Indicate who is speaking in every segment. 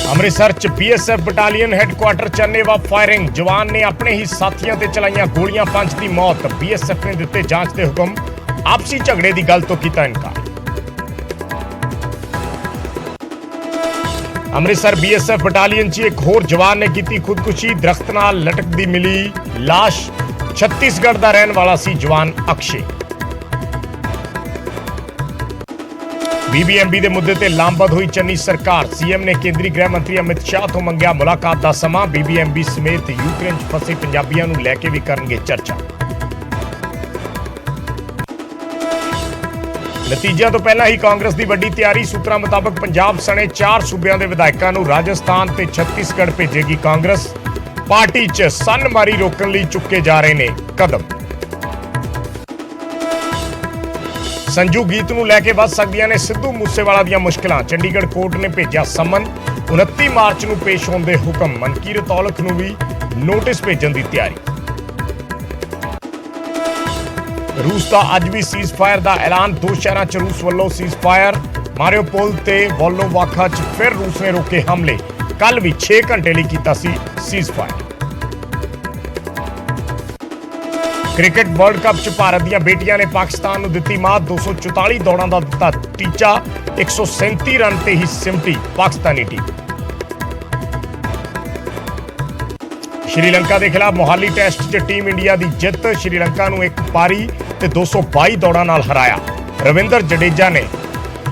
Speaker 1: ਅੰਮ੍ਰਿਤਸਰ ਚ BSF battalion headquarter ਚ ਅੰਨ੍ਹੇਵਾਹ firing. ਜਵਾਨ ਨੇ ਆਪਣੇ ਹੀ ਸਾਥੀਆਂ ਤੇ ਚਲਾਈਆਂ ਗੋਲੀਆਂ, 5 ਦੀ ਮੌਤ। BSF ਨੇ ਦਿੱਤੇ ਜਾਂਚ ਦੇ ਹੁਕਮ, ਆਪਸੀ ਝਗੜੇ ਦੀ ਗੱਲ ਤੋਂ ਕੀਤਾ ਇਨਕਾਰ। ਅੰਮ੍ਰਿਤਸਰ BSF ਬਟਾਲੀਅਨ ਚ ਇੱਕ ਹੋਰ ਜਵਾਨ ਨੇ ਕੀਤੀ ਖੁਦਕੁਸ਼ੀ। ਦਰਖਤ ਨਾਲ ਲਟਕਦੀ ਮਿਲੀ ਲਾਸ਼। ਛੱਤੀਸਗੜ੍ਹ ਦਾ ਰਹਿਣ ਵਾਲਾ ਸੀ ਜਵਾਨ ਅਕਸ਼ੇ। BBMB ਦੇ ਮੁੱਦੇ ਤੇ ਲਾਮਬੰਦ ਹੋਈ ਚੰਨੀ ਸਰਕਾਰ। CM ਨੇ ਕੇਂਦਰੀ ਗ੍ਰਹਿ ਮੰਤਰੀ ਅਮਿਤ ਸ਼ਾਹ ਤੋਂ ਮੰਗਿਆ ਮੁਲਾਕਾਤ ਦਾ ਸਮਾਂ। BBMB ਸਮੇਤ ਯੂਕਰੇਨ 'ਚ ਫਸੇ ਪੰਜਾਬੀਆਂ ਨੂੰ ਲੈ ਕੇ ਵੀ ਕਰਨਗੇ ਚਰਚਾ। ਨਤੀਜਿਆਂ ਤੋਂ ਪਹਿਲਾਂ ਹੀ ਕਾਂਗਰਸ ਦੀ ਵੱਡੀ ਤਿਆਰੀ। ਸੂਤਰਾਂ ਮੁਤਾਬਕ ਪੰਜਾਬ ਸਣੇ 4 ਸੂਬਿਆਂ ਦੇ ਵਿਧਾਇਕਾਂ ਨੂੰ ਰਾਜਸਥਾਨ ਤੇ ਛੱਤੀਸਗੜ੍ਹ ਭੇਜੇਗੀ ਕਾਂਗਰਸ। ਪਾਰਟੀ 'ਚ ਸਨਮਾਰੀ ਰੋਕਣ ਲਈ ਚੁੱਕੇ ਜਾ ਰਹੇ ਨੇ ਕਦਮ। ਸੰਜੂ ਗੀਤ ਨੂੰ ਲੈ ਕੇ ਵੱਧ ਸਕਦੀਆਂ ਨੇ ਸਿੱਧੂ ਮੂਸੇਵਾਲਾ ਦੀਆਂ ਮੁਸ਼ਕਲਾਂ। ਚੰਡੀਗੜ੍ਹ ਕੋਰਟ ਨੇ ਭੇਜਿਆ ਸੰਮਨ। 29 ਮਾਰਚ ਨੂੰ ਪੇਸ਼ ਹੋਣ ਦੇ ਹੁਕਮ। ਮਨਕੀਰਤ ਔਲਖ ਨੂੰ ਵੀ ਨੋਟਿਸ ਭੇਜਣ ਦੀ ਤਿਆਰੀ। ਰੂਸ ਦਾ ਅੱਜ ਵੀ ਸੀਜ਼ਫਾਇਰ ਦਾ ਐਲਾਨ। 2 ਸ਼ਹਿਰਾਂ 'ਚ ਰੂਸ ਵੱਲੋਂ ਸੀਜ਼ਫਾਇਰ। ਮਾਰਿਓਪੋਲ ਤੇ ਵੋਲੋਵਾਖਾ 'ਚ ਫਿਰ ਰੂਸ ਨੇ ਰੋਕੇ ਹਮਲੇ। ਕੱਲ ਵੀ 6 ਘੰਟੇ ਲਈ ਕੀਤਾ ਸੀ ਸੀਜ਼ਫਾਇਰ। ਕ੍ਰਿਕਟ ਵਰਲਡ ਕੱਪ 'ਚ ਭਾਰਤ ਦੀਆਂ ਬੇਟੀਆਂ ਨੇ ਪਾਕਿਸਤਾਨ ਨੂੰ ਦਿੱਤੀ ਮਾਤ। 244 ਦੌੜਾਂ ਦਾ ਦਿੱਤਾ ਟੀਚਾ। 137 ਰਨ ਤੇ ਹੀ ਸਿਮਟੀ ਪਾਕਿਸਤਾਨੀ ਟੀਮ। ਸ਼੍ਰੀਲੰਕਾ ਦੇ ਖਿਲਾਫ ਮੋਹਾਲੀ ਟੈਸਟ 'ਚ ਟੀਮ ਇੰਡੀਆ ਦੀ ਜਿੱਤ। ਸ਼੍ਰੀਲੰਕਾ ਨੂੰ 1 ਪਾਰੀ ਤੇ 222 ਦੌੜਾਂ ਨਾਲ ਹਰਾਇਆ। ਰਵਿੰਦਰ ਜਡੇਜਾ ਨੇ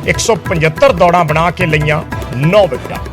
Speaker 1: 175 ਦੌੜਾਂ ਬਣਾ ਕੇ ਲਈਆਂ 9 ਵਿਕਟਾਂ।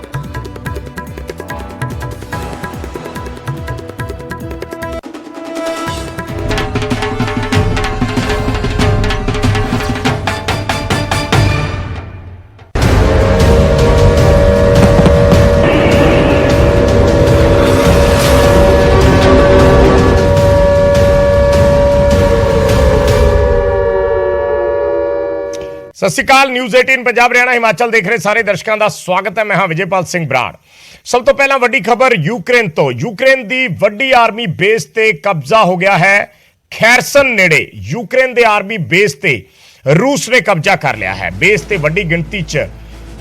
Speaker 1: ਸਤਿ ਸ਼੍ਰੀ ਅਕਾਲ। ਨਿਊਜ਼ 18 ਪੰਜਾਬ ਹਰਿਆਣਾ ਹਿਮਾਚਲ ਦੇਖ ਰਹੇ ਸਾਰੇ ਦਰਸ਼ਕਾਂ ਦਾ ਸਵਾਗਤ ਹੈ। ਮੈਂ ਹਾਂ ਵਿਜੇਪਾਲ ਸਿੰਘ ਬਰਾੜ। ਸਭ ਤੋਂ ਪਹਿਲਾਂ ਵੱਡੀ ਖਬਰ ਯੂਕਰੇਨ ਤੋਂ। ਯੂਕਰੇਨ ਦੀ ਵੱਡੀ ਆਰਮੀ ਬੇਸ ਤੇ ਕਬਜ਼ਾ ਹੋ ਗਿਆ ਹੈ ਖੈਰਸਨ ਨੇੜੇ। ਯੂਕਰੇਨ ਦੇ ਆਰਮੀ ਬੇਸ ਤੇ ਰੂਸ ਨੇ ਕਬਜ਼ਾ ਕਰ ਲਿਆ ਹੈ। ਬੇਸ ਤੇ ਵੱਡੀ ਗਿਣਤੀ 'ਚ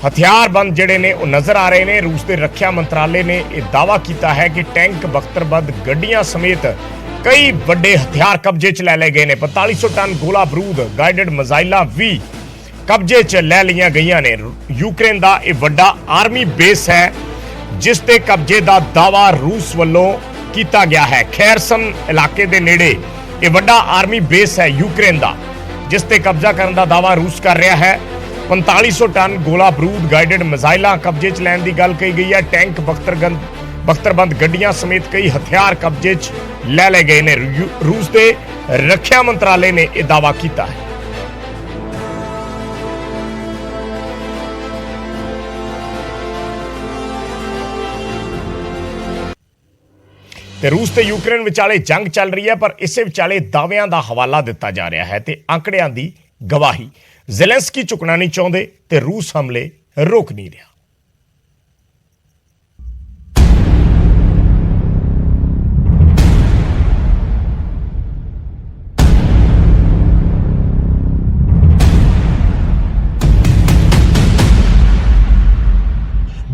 Speaker 1: ਹਥਿਆਰਬੰਦ ਜਿਹੜੇ ਨੇ ਉਹ ਨਜ਼ਰ ਆ ਰਹੇ ਨੇ। ਰੂਸ ਦੇ ਰੱਖਿਆ ਮੰਤਰਾਲੇ ਨੇ ਇਹ ਦਾਅਵਾ ਕੀਤਾ ਹੈ ਕਿ ਟੈਂਕ, ਬਖਤਰਬੰਦ ਗੱਡੀਆਂ ਸਮੇਤ ਕਈ ਵੱਡੇ ਹਥਿਆਰ ਕਬਜ਼ੇ 'ਚ ਲੈ ਲਏ ਗਏ ਨੇ। 4500 ਟਨ ਗੋਲਾ ਬਰੂਦ, ਗਾਈਡਡ ਮਿਜ਼ਾਈਲਾਂ ਵੀ ਕਬਜ਼ੇ 'ਚ ਲੈ ਲਈਆਂ ਗਈਆਂ ਨੇ। ਯੂਕਰੇਨ ਦਾ ਇਹ ਵੱਡਾ ਆਰਮੀ ਬੇਸ ਹੈ ਜਿਸ ਤੇ ਕਬਜ਼ੇ ਦਾ ਦਾਅਵਾ ਰੂਸ ਵੱਲੋਂ ਕੀਤਾ ਗਿਆ ਹੈ। ਖੈਰਸਨ ਇਲਾਕੇ ਦੇ ਨੇੜੇ ਇਹ ਵੱਡਾ ਆਰਮੀ ਬੇਸ ਹੈ ਯੂਕਰੇਨ ਦਾ, ਜਿਸ ਤੇ ਕਬਜ਼ਾ ਕਰਨ ਦਾ ਦਾਅਵਾ ਰੂਸ ਕਰ ਰਿਹਾ ਹੈ। 4500 ਟਨ ਗੋਲਾ ਬਰੂਦ, ਗਾਈਡਡ ਮਿਜ਼ਾਈਲਾਂ ਕਬਜ਼ੇ 'ਚ ਲੈਣ ਦੀ ਗੱਲ ਕਹੀ ਗਈ ਹੈ। ਟੈਂਕ, ਬਖਤਰਬੰਦ ਗੱਡੀਆਂ ਸਮੇਤ ਕਈ ਹਥਿਆਰ ਕਬਜ਼ੇ 'ਚ ਲੈ ਲਏ ਗਏ ਨੇ। ਰੂਸ ਦੇ ਰੱਖਿਆ ਮੰਤਰਾਲੇ ਨੇ ਇਹ ਦਾਅਵਾ ਕੀਤਾ ਹੈ। ਤੇ ਰੂਸ ਤੇ ਯੂਕਰੇਨ ਵਿਚਾਲੇ ਜੰਗ ਚੱਲ ਰਹੀ ਹੈ, ਪਰ ਇਸੇ ਵਿਚਾਲੇ ਦਾਅਵਿਆਂ ਦਾ ਹਵਾਲਾ ਦਿੱਤਾ ਜਾ ਰਿਹਾ ਹੈ ਤੇ ਅੰਕੜਿਆਂ ਦੀ ਗਵਾਹੀ। ਜ਼ੈਲੈਂਸਕੀ ਝੁਕਣਾ ਨਹੀਂ ਚਾਹੁੰਦੇ ਤੇ ਰੂਸ ਹਮਲੇ ਰੋਕ ਨਹੀਂ ਰਿਹਾ।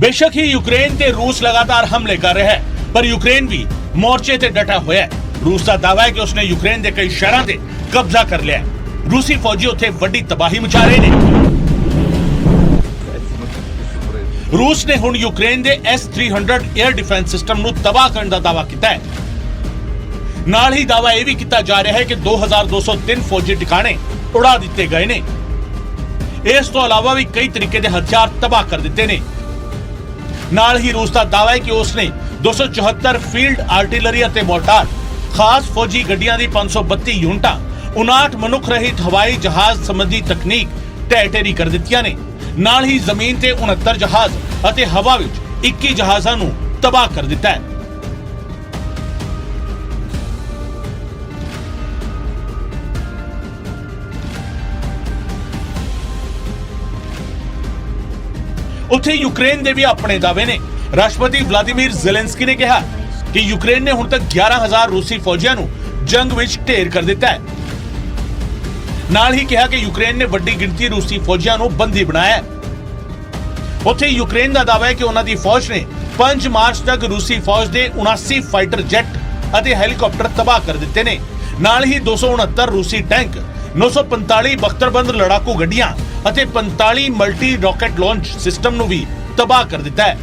Speaker 2: बेशक ही यूक्रेन ते रूस लगातार हमले कर रहे हैं, पर यूक्रेन भी मोर्चे ते डटा होया है। रूस का दावा है कि उसने यूक्रेन के कई शहरों ते कब्जा कर लिया है। रूसी फौजी उत्थे बड़ी तबाही मचा रहे ने। रूस ने हुण यूक्रेन के S-300 एयर डिफेंस सिस्टम नूं तबाह करने का दावा किया है। नाल ही दावा यह भी किया जा रहा है कि 2203 फौजी ठिकाने उड़ा दिते गए ने। इस तो अलावा भी कई तरीके के हथियार तबाह कर दिते ने। नाल ही रूस का दावा है कि उसने 274 फील्ड आर्टिलरी और मोर्टार, खास फौजी गड्डियां दी 532 यूनिटां, 59 मनुख रहित हवाई जहाज संबंधी तकनीक ढह ढेरी कर दित्तियां ने। नाल ही जमीन ते 69 जहाज अते हवा विच 21 जहाज़ां नूं तबाह कर दिता है। उत्थे यूक्रेन के भी अपने दावे ने। राष्ट्रपति व्लादिमीर ज़ेलेंस्की ने कहा कि यूक्रेन ने हुण तक 11,000 रूसी फौजियों नूं जंग विच ढेर कर दिता है। नाल ही कहा कि यूक्रेन ने बड़ी गिनती रूसी फौजियों नूं बंदी बनाया है। ਉੱਥੇ ਯੂਕਰੇਨ ਦਾ ਦਾਅਵਾ ਹੈ ਕਿ ਉਹਨਾਂ ਦੀ ਫੌਜ ਨੇ 5 ਮਾਰਚ ਤੱਕ ਰੂਸੀ ਫੌਜ ਦੇ 79 ਫਾਈਟਰ ਜੈਟ ਅਤੇ ਹੈਲੀਕਾਪਟਰ ਤਬਾਹ ਕਰ ਦਿੱਤੇ ਨੇ। ਨਾਲ ਹੀ 269 ਰੂਸੀ ਟੈਂਕ, 945 ਬਖਤਰਬੰਦ ਲੜਾਕੂ ਗੱਡੀਆਂ ਅਤੇ 45 ਮਲਟੀ ਰਾਕੇਟ ਲਾਂਚ ਸਿਸਟਮ ਨੂੰ ਵੀ ਤਬਾਹ ਕਰ ਦਿੱਤਾ ਹੈ।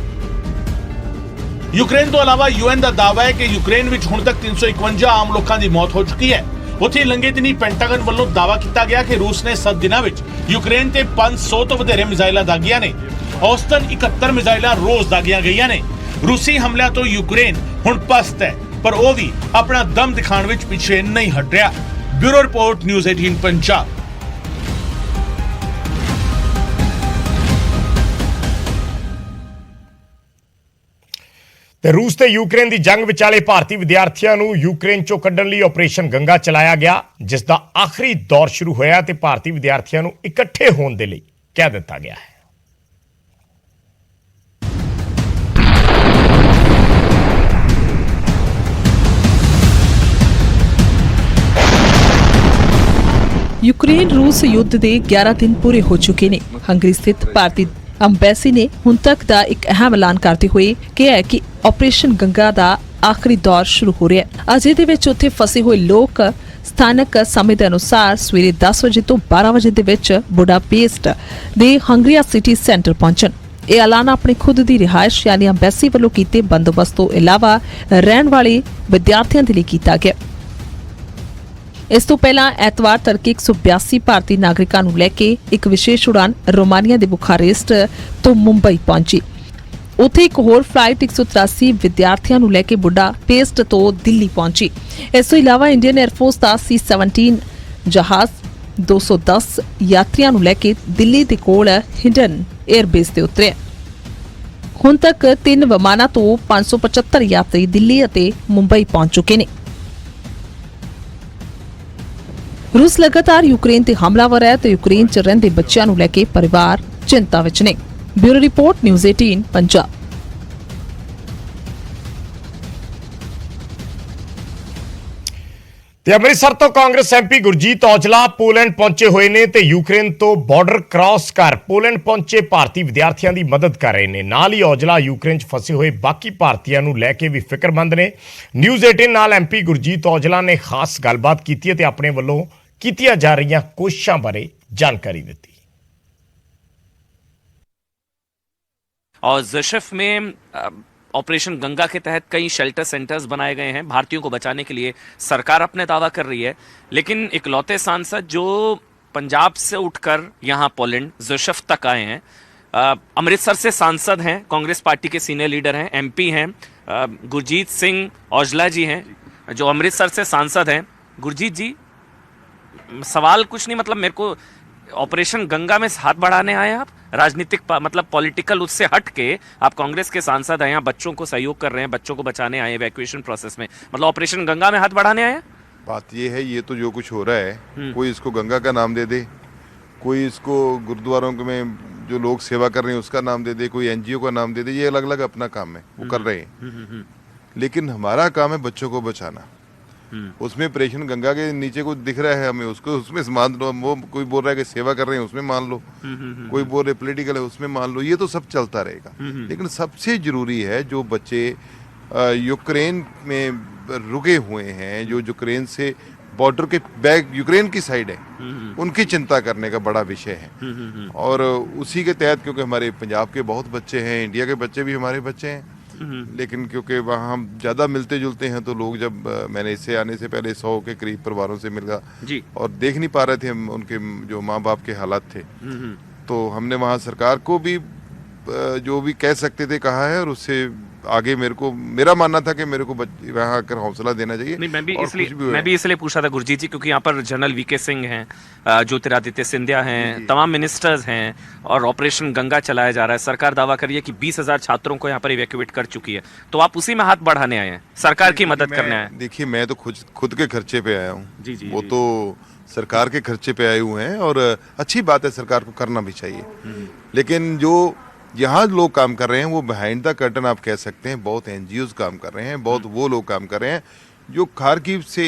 Speaker 2: ਯੂਕਰੇਨ ਤੋਂ ਇਲਾਵਾ ਯੂਐਨ ਦਾ ਦਾਅਵਾ ਹੈ ਕਿ ਯੂਕਰੇਨ ਵਿੱਚ ਹੁਣ ਤੱਕ 351 ਆਮ ਲੋਕਾਂ ਦੀ ਮੌਤ ਹੋ ਚੁੱਕੀ ਹੈ। ਉੱਥੇ ਲੰਘੇ ਦਿਨੀ ਪੈਂਟਾਗਨ ਵੱਲੋਂ ਦਾਅਵਾ ਕੀਤਾ ਗਿਆ ਕਿ ਰੂਸ ਨੇ 7 ਦਿਨਾਂ ਵਿੱਚ ਯੂਕਰੇਨ ਤੇ 500 ਤੋਂ ਵਧੇਰੇ ਮਿਜ਼ਾਈਲਾਂ ਦਾਗੀਆਂ ਨੇ। ਔਸਤਨ 71 ਮਿਜ਼ਾਈਲਾਂ ਰੋਜ਼ ਦਾਗੀਆਂ ਗਈਆਂ ਨੇ। ਰੂਸੀ ਹਮਲਿਆਂ ਤੋਂ ਯੂਕਰੇਨ ਹੁਣ ਪਸਤ ਹੈ, ਪਰ ਉਹ ਵੀ ਆਪਣਾ ਦਮ ਦਿਖਾਉਣ ਵਿੱਚ ਪਿੱਛੇ ਨਹੀਂ ਹਟ ਰਿਹਾ। Bureau report, news 18 Punjab.
Speaker 1: ਤੇ ਰੂਸ ਤੇ ਯੂਕਰੇਨ ਦੀ ਜੰਗ ਵਿਚਾਲੇ ਭਾਰਤੀ ਵਿਦਿਆਰਥੀਆਂ ਨੂੰ ਯੂਕਰੇਨ ਚੋਂ ਕੱਢਣ ਲਈ ਆਪਰੇਸ਼ਨ ਗੰਗਾ ਚਲਾਇਆ ਗਿਆ, ਜਿਸ ਦਾ ਆਖਰੀ ਦੌਰ ਸ਼ੁਰੂ ਹੋਇਆ ਤੇ ਭਾਰਤੀ ਵਿਦਿਆਰਥੀਆਂ ਨੂੰ ਇਕੱਠੇ ਹੋਣ ਦੇ ਲਈ ਕਹਿ ਦਿੱਤਾ ਗਿਆ ਹੈ।
Speaker 3: यूक्रेन रूस युद्ध के 11 दिन पूरे हो चुके ने। हंगरी स्थित भारतीय अंबैसी ने हुण तक का एक अहम ऐलान करते हुए कहा है कि ऑपरेशन गंगा का आखिरी दौर शुरू हो रहा है। अजे दे विच उत्थे फसे हुए लोग स्थानक समय के अनुसार सवेरे 10 बजे तो 12 बजे दे विच बुडापेस्ट दे हंगरिया सिटी सेंटर पहुंचन। यह ऐलान अपने खुद की रिहायश यानी अंबैसी वालों कीते बंदोबस्त तो इलावा रहने वाले विद्यार्थियों के लिए किया गया। इस तो पहला एतवार तड़के 182 भारतीय नागरिकों को लैके एक विशेष उड़ान रोमानिया के बुखारेस्ट तो मुंबई पहुंची। उत्थे एक होर फ्लाइट 183 विद्यार्थियों को लैके बुडापेस्ट तो दिल्ली पहुंची। इस तो इलावा इंडियन एयरफोर्स का C-17 जहाज 210 यात्रियों को लैके दिल्ली के कोल हिंडन एयरबेस से उतरे। हुण तक 3 विमानां तो 575 यात्री दिल्ली और मुंबई पहुंच चुके हैं। रूस लगातार यूक्रेन ते हमलावर है तो यूक्रेन च रहिंदे बच्चों नूं लैके परिवार चिंता विच ने। Bureau report, news 18 Punjab.
Speaker 1: ਤੇ ਅੰਮ੍ਰਿਤਸਰ ਤੋਂ ਕਾਂਗਰਸ ਐਮਪੀ ਗੁਰਜੀਤ ਔਜਲਾ ਪੋਲੈਂਡ ਪਹੁੰਚੇ ਹੋਏ ਨੇ ਤੇ ਯੂਕਰੇਨ ਤੋਂ ਬਾਰਡਰ ਕ੍ਰਾਸ ਕਰ ਪੋਲੈਂਡ ਪਹੁੰਚੇ ਭਾਰਤੀ ਵਿਦਿਆਰਥੀਆਂ ਦੀ ਮਦਦ ਕਰ ਰਹੇ ਨੇ। ਨਾਲ ਹੀ ਔਜਲਾ ਯੂਕਰੇਨ 'ਚ ਫਸੇ ਹੋਏ ਬਾਕੀ ਭਾਰਤੀਆਂ ਨੂੰ ਲੈ ਕੇ ਵੀ ਫਿਕਰਮੰਦ ਨੇ। ਨਿਊਜ਼ 18 ਨਾਲ ਐਮਪੀ ਗੁਰਜੀਤ ਔਜਲਾ ਨੇ ਖਾਸ ਗੱਲਬਾਤ ਕੀਤੀ ਤੇ ਆਪਣੇ ਵੱਲੋਂ ਕੀਤੀਆਂ ਜਾ ਰਹੀਆਂ ਕੋਸ਼ਿਸ਼ਾਂ ਬਾਰੇ ਜਾਣਕਾਰੀ ਦਿੱਤੀ।
Speaker 4: और ज़शफ में ऑपरेशन गंगा के तहत कई शेल्टर सेंटर्स बनाए गए हैं भारतीयों को बचाने के लिए। सरकार अपने दावा कर रही है, लेकिन इकलौते सांसद जो पंजाब से उठकर यहाँ पोलैंड ज़शफ तक आए हैं, अमृतसर से सांसद हैं, कांग्रेस पार्टी के सीनियर लीडर हैं, एमपी हैं, गुरजीत सिंह औजला जी हैं जो अमृतसर से सांसद हैं। गुरजीत जी, सवाल कुछ नहीं, मतलब मेरे को ऑपरेशन गंगा में हाथ बढ़ाने आए आप, राजनीतिक मतलब पॉलिटिकल उससे हट के आप कांग्रेस के सांसद हैं, यहाँ बच्चों को सहयोग कर रहे हैं, बच्चों को बचाने आए इवैक्यूएशन प्रोसेस में, मतलब ऑपरेशन गंगा में हाथ बढ़ाने आए हैं।
Speaker 5: बात ये है, ये तो जो कुछ हो रहा है, कोई इसको गंगा का नाम दे दे, कोई इसको गुरुद्वारों में जो लोग सेवा कर रहे हैं उसका नाम दे दे, कोई एनजीओ का नाम दे दे, ये अलग अलग अपना काम है, वो कर रहे हैं। लेकिन हमारा काम है बच्चों को बचाना। उसमें ऑपरेशन गंगा के नीचे कुछ दिख रहा है हमें, उसको उसमें मान लो। वो कोई बोल रहा है कि सेवा कर रहे हैं, उसमें मान लो। कोई बोल रहे पॉलिटिकल है, उसमें मान लो। ये तो सब चलता रहेगा, लेकिन सबसे जरूरी है जो बच्चे यूक्रेन में रुके हुए हैं, जो यूक्रेन से बॉर्डर के बैक यूक्रेन की साइड है, उनकी चिंता करने का बड़ा विषय है। और उसी के तहत, क्योंकि हमारे पंजाब के बहुत बच्चे हैं, इंडिया के बच्चे भी हमारे बच्चे हैं, लेकिन क्योंकि वहाँ हम ज़्यादा मिलते जुलते हैं, तो लोग जब मैंने इससे आने से पहले 100 के करीब परिवारों से मिला और देख नहीं पा रहे थे हम उनके जो माँ बाप के हालात थे, तो हमने वहाँ सरकार को भी जो भी कह सकते थे कहा है, और उससे आगे मेरा मानना था कि मेरे को वहाँ आकर हौसला देना चाहिए।
Speaker 4: नहीं, मैं भी इसलिए पूछा था गुरजीत जी, क्योंकि यहाँ पर जनरल वीके सिंह हैं, ज्योतिरादित्य सिंधिया हैं, तमाम मिनिस्टर्स हैं, और ऑपरेशन गंगा चलाया जा रहा है। सरकार दावा कर रही है कि 20,000 छात्रों को यहाँ पर इवैक्यूएट कर चुकी है, तो आप उसी में हाथ बढ़ाने आए हैं, सरकार की मदद करने आए हैं।
Speaker 5: देखिए, मैं तो खुद के खर्चे पे आया हूँ, वो तो सरकार के खर्चे पे आए हुए हैं, और अच्छी बात है, सरकार को करना भी चाहिए। लेकिन जो यहाँ लोग काम कर रहे हैं वो बिहाइंड द कर्टन आप कह सकते हैं, बहुत एनजीओज काम कर रहे हैं, बहुत वो लोग काम कर रहे हैं जो खारकीव से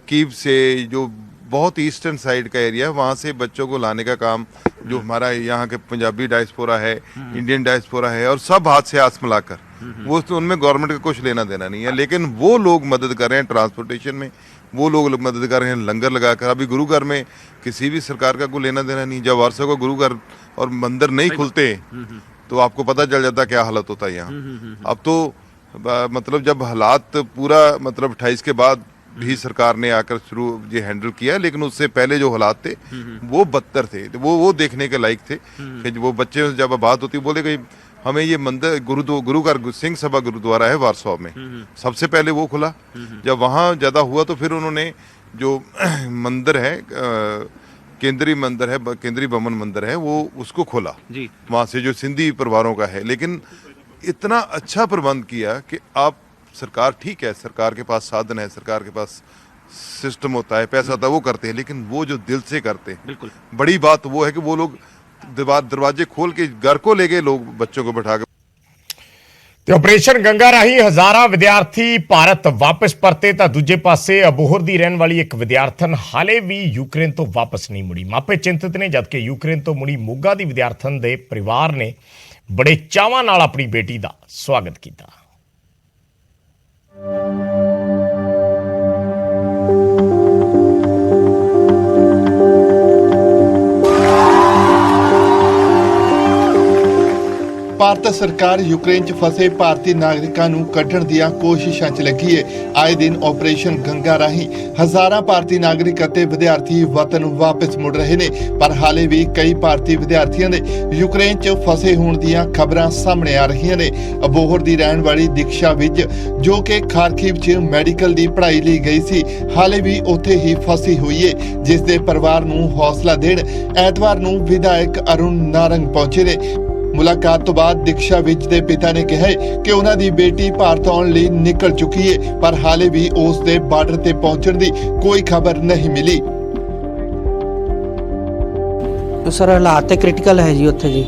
Speaker 5: कीव से जो बहुत ईस्टर्न साइड का एरिया है, वहाँ से बच्चों को लाने का काम जो हमारा यहाँ के पंजाबी डायस्पोरा है, इंडियन डायस्पोरा है, और सब हाथ से हाथ मिलाकर, वो तो उनमें गवर्नमेंट का कुछ लेना देना नहीं है, लेकिन वो लोग मदद कर रहे हैं ट्रांसपोर्टेशन में, वो लोग मदद कर रहे हैं लंगर लगाकर। अभी गुरु घर में किसी भी सरकार का कोई लेना देना नहीं। जब वर्षों को गुरु घर और मंदिर नहीं खुलते तो आपको पता चल जाता क्या हालत होता है यहाँ। अब तो मतलब जब हालात पूरा मतलब 28 के बाद भी सरकार ने आकर शुरू ये हैंडल किया, लेकिन उससे पहले जो हालात थे वो बदतर थे, तो वो देखने के लायक थे कि वो बच्चे जब बात होती बोले कि हमें ये मंदिर गुरु घर सिंह सभा गुरुद्वारा है वारसो में, सबसे पहले वो खुला। जब वहाँ ज़्यादा हुआ तो फिर उन्होंने जो मंदिर है केंद्रीय मंदिर है, केंद्रीय भवन मंदिर है, वो उसको खोला वहाँ से जो सिंधी परिवारों का है। लेकिन इतना अच्छा प्रबंध किया कि आप सरकार ठीक है, सरकार के पास साधन है, सरकार के पास सिस्टम होता है, पैसा होता है, वो करते हैं, लेकिन वो जो दिल से करते हैं।
Speaker 4: बिल्कुल
Speaker 5: बड़ी बात वो है कि वो लोग दरवाजे खोल के घर को ले गए, लोग बच्चों को बैठा के।
Speaker 1: ਤੇ ਆਪਰੇਸ਼ਨ ਗੰਗਾ ਰਾਹੀਂ ਹਜ਼ਾਰਾਂ ਵਿਦਿਆਰਥੀ ਭਾਰਤ ਵਾਪਸ ਪਰਤੇ ਤਾਂ ਦੂਜੇ ਪਾਸੇ ਅਬੋਹਰ ਦੀ ਰਹਿਣ ਵਾਲੀ ਇੱਕ ਵਿਦਿਆਰਥਣ ਹਾਲੇ ਵੀ ਯੂਕਰੇਨ ਤੋਂ ਵਾਪਸ ਨਹੀਂ ਮੁੜੀ। ਮਾਪੇ ਚਿੰਤਤ ਨੇ, ਜਦਕਿ ਯੂਕਰੇਨ ਤੋਂ ਮੁੜੀ ਮੋਗਾ ਦੀ ਵਿਦਿਆਰਥਣ ਦੇ ਪਰਿਵਾਰ ਨੇ ਬੜੇ ਚਾਵਾਂ ਨਾਲ ਆਪਣੀ ਬੇਟੀ ਦਾ ਸਵਾਗਤ ਕੀਤਾ।
Speaker 6: ਭਾਰਤ ਸਰਕਾਰ ਯੂਕਰੇਨ 'ਚ ਫਸੇ ਭਾਰਤੀ ਨਾਗਰਿਕਾਂ ਨੂੰ ਕੱਢਣ ਦੀਆਂ ਕੋਸ਼ਿਸ਼ਾਂ 'ਚ ਲੱਗੀ ਹੈ। ਆਏ ਦਿਨ ਆਪਰੇਸ਼ਨ ਗੰਗਾ ਰਾਹੀਂ ਹਜ਼ਾਰਾਂ ਭਾਰਤੀ ਨਾਗਰਿਕ ਅਤੇ ਵਿਦਿਆਰਥੀ ਵਤਨ ਵਾਪਸ ਮੁੜ ਰਹੇ ਨੇ, ਪਰ ਹਾਲੇ ਵੀ ਕਈ ਭਾਰਤੀ ਵਿਦਿਆਰਥੀਆਂ ਦੇ ਯੂਕਰੇਨ 'ਚ ਫਸੇ ਹੋਣ ਦੀਆਂ ਖਬਰਾਂ ਸਾਹਮਣੇ ਆ ਰਹੀਆਂ ਨੇ। ਅਬੋਹਰ ਦੀ ਰਹਿਣ ਵਾਲੀ ਦੀਕਸ਼ਾ ਵਿਜ, ਜੋ ਕਿ ਖਾਰਕਿਵ 'ਚ ਮੈਡੀਕਲ ਦੀ ਪੜ੍ਹਾਈ ਲਈ ਗਈ ਸੀ, ਹਾਲੇ ਵੀ ਉੱਥੇ ਹੀ ਫਸੀ ਹੋਈ ਹੈ, ਜਿਸ ਦੇ ਪਰਿਵਾਰ ਨੂੰ ਹੌਸਲਾ ਦੇਣ ਐਤਵਾਰ ਨੂੰ ਵਿਧਾਇਕ ਅਰੁਣ ਨਾਰੰਗ ਪਹੁੰਚੇ ਨੇ। ਮੁਲਾਕਾਤ ਤੋਂ ਬਾਅਦ ਦੀਕਸ਼ਾ ਵਿਜ ਦੇ ਪਿਤਾ ਨੇ ਕਿਹਾ ਕਿ ਉਹਨਾਂ ਦੀ ਬੇਟੀ ਭਾਰਤ ਆਉਣ ਲਈ ਨਿਕਲ ਚੁੱਕੀ ਹੈ, ਪਰ ਹਾਲੇ ਵੀ ਉਸ ਦੇ ਬਾਰਡਰ ਤੇ ਪਹੁੰਚਣ ਦੀ ਕੋਈ ਖਬਰ ਨਹੀਂ ਮਿਲੀ।
Speaker 7: ਸਰ ਹਾਲਾਤ ਤੇ ਕ੍ਰਿਟੀਕਲ ਹੈ ਜੀ ਉੱਥੇ ਜੀ,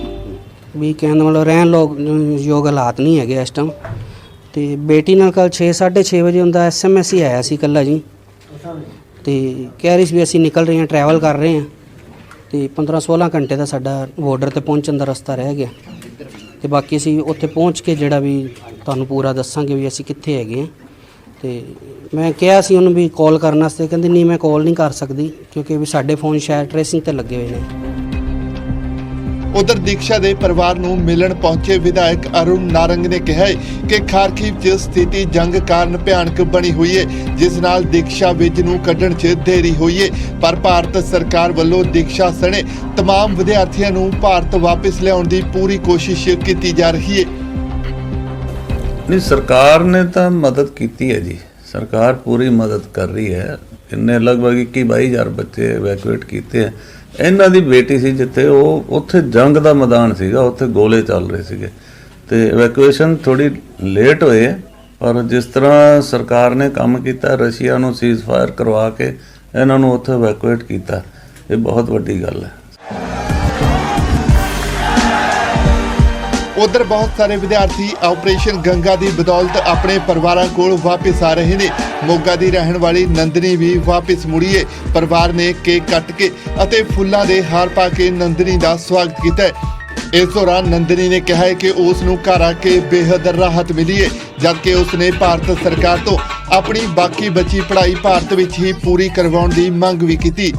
Speaker 7: ਵੀ ਕਹਿੰਦਾ ਮਤਲਬ ਰਹਿਣ ਯੋਗ ਹਾਲਾਤ ਨਹੀਂ ਹੈਗੇ ਇਸ ਟਾਈਮ। ਤੇ ਬੇਟੀ ਨਾਲ ਕੱਲ 6:30 ਵਜੇ ਹੁੰਦਾ SMS ਹੀ ਆਇਆ ਸੀ ਇਕੱਲਾ ਜੀ, ਤੇ ਕਹਿ ਰਹੀ ਸੀ ਵੀ ਅਸੀਂ ਨਿਕਲ ਰਹੇ ਹਾਂ, ਟਰੈਵਲ ਕਰ ਰਹੇ ਹਾਂ, ਤੇ 15-16 ਘੰਟੇ ਦਾ ਸਾਡਾ ਬਾਰਡਰ ਤੇ ਪਹੁੰਚਣ ਦਾ ਰਸਤਾ ਰਹਿ ਗਿਆ। ਤੇ ਬਾਕੀ ਅਸੀਂ ਉੱਥੇ ਪਹੁੰਚ ਕੇ ਜਿਹੜਾ ਵੀ ਤੁਹਾਨੂੰ ਪੂਰਾ ਦੱਸਾਂਗੇ ਵੀ ਅਸੀਂ ਕਿੱਥੇ ਹੈਗੇ ਹਾਂ। ਤੇ ਮੈਂ ਕਿਹਾ ਸੀ ਉਹਨੂੰ ਵੀ ਕਾਲ ਕਰਨ ਵਾਸਤੇ, ਕਹਿੰਦੇ ਨਹੀਂ ਮੈਂ ਕਾਲ ਨਹੀਂ ਕਰ ਸਕਦੀ ਕਿਉਂਕਿ ਵੀ ਸਾਡੇ ਫੋਨ ਸ਼ਾਇਦ ਟ੍ਰੇਸਿੰਗ ਤੇ ਲੱਗੇ ਹੋਏ ਨੇ।
Speaker 6: ਉਧਰ ਦੀਕਸ਼ਾ ਦੇ ਪਰਿਵਾਰ ਨੂੰ ਮਿਲਣ ਪਹੁੰਚੇ ਵਿਧਾਇਕ ਅਰੁਣ ਨਾਰੰਗ ਨੇ ਕਿਹਾ ਕਿ ਖਾਰਕਿਵ 'ਚ ਸਥਿਤੀ ਜੰਗ ਕਾਰਨ ਭਿਆਨਕ ਬਣੀ ਹੋਈ ਹੈ, ਜਿਸ ਨਾਲ ਦੀਕਸ਼ਾ ਵਿਜ ਨੂੰ ਕੱਢਣ 'ਚ ਦੇਰੀ ਹੋਈ ਹੈ, ਪਰ ਭਾਰਤ ਸਰਕਾਰ ਵੱਲੋਂ ਦੀਕਸ਼ਾ ਸਣੇ तमाम ਵਿਦਿਆਰਥੀਆਂ ਨੂੰ ਭਾਰਤ ਵਾਪਸ ਲਿਆਉਣ ਦੀ ਪੂਰੀ ਕੋਸ਼ਿਸ਼ ਕੀਤੀ ਜਾ ਰਹੀ ਹੈ।
Speaker 8: नहीं, सरकार ने तो मदद की है जी, सरकार पूरी मदद कर रही है। इन्हें लगभग 21-22 बच्चे इवैक्यूएट किए हैं। ਇਹਨਾਂ ਦੀ ਬੇਟੀ ਸੀ ਜਿੱਥੇ ਉਹ ਉੱਥੇ ਜੰਗ ਦਾ ਮੈਦਾਨ ਸੀਗਾ, ਉੱਥੇ ਗੋਲੇ ਚੱਲ ਰਹੇ ਸੀਗੇ ਤੇ ਇਵੈਕੂਏਸ਼ਨ ਥੋੜੀ ਲੇਟ ਹੋਏ ਹੈ, ਪਰ ਜਿਸ ਤਰ੍ਹਾਂ ਸਰਕਾਰ ਨੇ ਕੰਮ ਕੀਤਾ, ਰਸ਼ੀਆ ਨੂੰ ਸੀਜ਼ ਫਾਇਰ ਕਰਵਾ ਕੇ ਇਹਨਾਂ ਨੂੰ ਉੱਥੇ ਇਵੈਕੂਏਟ ਕੀਤਾ, ਇਹ ਬਹੁਤ ਵੱਡੀ ਗੱਲ ਹੈ।
Speaker 6: ਉਧਰ ਬਹੁਤ ਸਾਰੇ ਵਿਦਿਆਰਥੀ ਆਪਰੇਸ਼ਨ ਗੰਗਾ ਦੀ ਬਦੌਲਤ ਆਪਣੇ ਪਰਿਵਾਰਾਂ ਕੋਲ ਵਾਪਸ ਆ ਰਹੇ ਨੇ। ਮੋਗਾ ਦੀ ਰਹਿਣ ਵਾਲੀ ਨੰਦਨੀ ਵੀ ਵਾਪਸ ਮੁੜੀ ਹੈ। ਪਰਿਵਾਰ ਨੇ ਕੇਕ ਕੱਟ ਕੇ ਅਤੇ ਫੁੱਲਾਂ ਦੇ ਹਾਰ ਪਾ ਕੇ ਨੰਦਨੀ ਦਾ ਸਵਾਗਤ ਕੀਤਾ ਹੈ। ਇਸ ਦੌਰਾਨ ਨੰਦਨੀ ਨੇ ਕਿਹਾ ਹੈ ਕਿ ਉਸ ਨੂੰ ਘਰ ਆ ਕੇ ਬੇਹੱਦ ਰਾਹਤ ਮਿਲੀ ਹੈ, ਜਦਕਿ ਉਸ ਨੇ ਭਾਰਤ ਸਰਕਾਰ ਤੋਂ ਆਪਣੀ ਬਾਕੀ ਬਚੀ ਪੜ੍ਹਾਈ ਭਾਰਤ ਵਿੱਚ ਹੀ ਪੂਰੀ ਕਰਵਾਉਣ ਦੀ ਮੰਗ ਵੀ ਕੀਤੀ।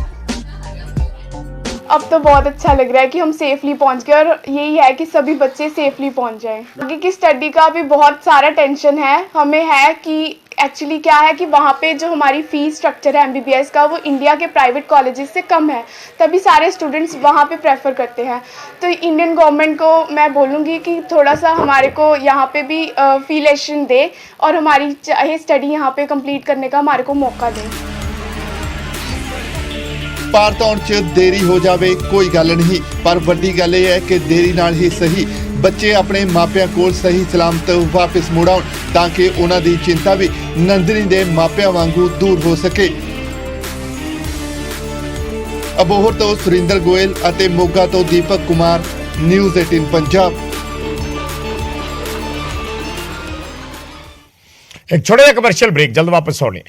Speaker 9: अब तो बहुत अच्छा लग रहा है कि हम सेफली पहुंच गए और यही है कि सभी बच्चे सेफली पहुंच जाएं। आगे की स्टडी का भी बहुत सारा टेंशन है हमें, है कि एक्चुअली क्या है कि वहाँ पे जो हमारी फीस स्ट्रक्चर है MBBS का, वो इंडिया के प्राइवेट कॉलेजेस से कम है, तभी सारे स्टूडेंट्स वहाँ पे प्रेफर करते हैं। तो इंडियन गवर्नमेंट को मैं बोलूँगी कि थोड़ा सा हमारे को यहाँ पे भी फीलेशन दे और हमारी चाहे स्टडी यहाँ पे कंप्लीट करने का हमारे को मौका दे।
Speaker 6: ਭਾਰਤ ਆਉਣ 'ਚ ਦੇਰੀ ਹੋ ਜਾਵੇ ਕੋਈ ਗੱਲ ਨਹੀਂ, ਪਰ ਵੱਡੀ ਗੱਲ ਇਹ ਹੈ ਕਿ ਦੇਰੀ ਨਾਲ ਹੀ ਸਹੀ ਬੱਚੇ ਆਪਣੇ ਮਾਪਿਆਂ ਕੋਲ ਸਹੀ ਸਲਾਮਤ ਵਾਪਸ ਮੁੜ ਆਉਣ, ਤਾਂ ਕਿ ਉਹਨਾਂ ਦੀ ਚਿੰਤਾ ਵੀ ਨੰਦਨੀ ਦੇ ਮਾਪਿਆਂ ਵਾਂਗੂ ਦੂਰ ਹੋ ਸਕੇ। ਅਬੋਹਰ ਤੋਂ ਸੁਰਿੰਦਰ ਗੋਇਲ ਅਤੇ ਮੋਗਾ ਤੋਂ ਦੀਪਕ ਕੁਮਾਰ, ਨਿਊਜ਼ 18 ਪੰਜਾਬ।
Speaker 1: एक छोटे कमर्शियल ब्रेक, जल्द वापस होने।